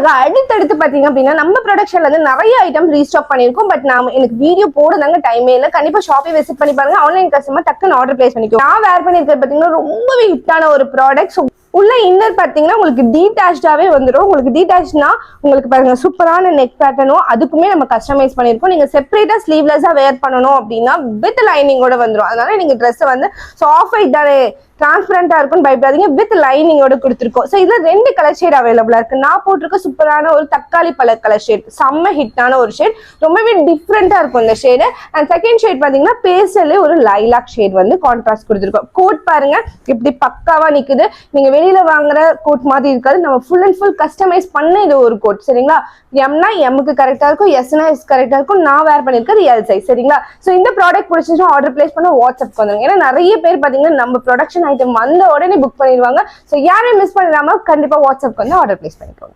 அதுக்காக அடுத்தடுத்து பாத்தீங்க அப்படின்னா நம்ம ப்ரொடக்ஷன்ல இருந்து நிறைய ஐட்டம் ரீஸ்டாக் பண்ணிருக்கோம். பட் நாம எனக்கு வீடியோ போடுறதாங்க டைமே இல்லை. கண்டிப்பா ஷாப்பை விசிட் பண்ணி பாருங்க. ஆன்லைன் கஸ்டமர் டக்குன்னு ஆர்டர் பிளேஸ் பண்ணிக்கோ. நான் வேர் பண்ணிருக்கிறது பாத்தீங்கன்னா ரொம்பவே ஹிட்டான ஒரு ப்ராடக்ட். உள்ள இன்னர் பாத்தீங்கன்னா உங்களுக்கு டீடாச்சாவே வந்துடும். உங்களுக்கு டீடாச்னா உங்களுக்கு பாருங்க சூப்பரான நெக் பேட்டர்னும் அதுக்குமே நம்ம கஸ்டமைஸ் பண்ணிருக்கோம். நீங்க செப்பரேட்டா ஸ்லீவ்லெஸ்ஸா வேர் பண்ணணும் அப்படின்னா வித் லைனிங்கோட வந்துடும். அதனால நீங்க ட்ரெஸ் வந்து ஆஃப் ஒயிட் தானே டிரான்ஸ்பரண்டா இருக்கும்னு பயப்படாதீங்க, வித் லைனிங்கோட கொடுத்துருக்கோம். ஸோ இதுல 2 கலர் ஷேட் அவைலபிளா இருக்கு. நான் போட்டிருக்க சூப்பரான ஒரு தக்காளி பழ கலர் ஷேட், செம்ம ஹிட்டான ஒரு ஷேட், ரொம்பவே டிஃப்ரெண்டா இருக்கும் இந்த ஷேடு. அண்ட் செகண்ட் ஷேட் பாத்தீங்கன்னா பேஸ்டல்ல ஒரு லைலாக் ஷேட் வந்து கான்ட்ராஸ்ட் கொடுத்துருக்கோம். கோட் பாருங்க இப்படி பக்காவா நிக்குது. நீங்க வெளியில வாங்குற கோட் மாதிரி இருக்காது. நம்ம ஃபுல் அண்ட் ஃபுல் கஸ்டமைஸ் பண்ண இது ஒரு கோட். சரிங்களா? எம்னா எம்முக்கு கரெக்டா இருக்கும், எஸ்னா எஸ் கரெக்டா இருக்கும். நான் வேர் பண்ணிருக்கிறது எல் சைஸ். சரிங்களா? ஸோ இந்த ப்ராடக்ட் பிடிச்சிச்சுன்னா ஆர்டர் பிளேஸ் பண்ண வாட்ஸ்அப் வந்துருங்க. ஏன்னா நிறைய பேர் பாத்தீங்கன்னா நம்ம ப்ரொடக்ஷன் ஐட்டம் வந்த உடனே புக் பண்ணிடுவாங்க. ஸோ யாரையும் மிஸ் பண்ணிடாம கண்டிப்பா வாட்ஸ்அப் வந்து ஆர்டர் பிளேஸ் பண்ணிக்கோங்க.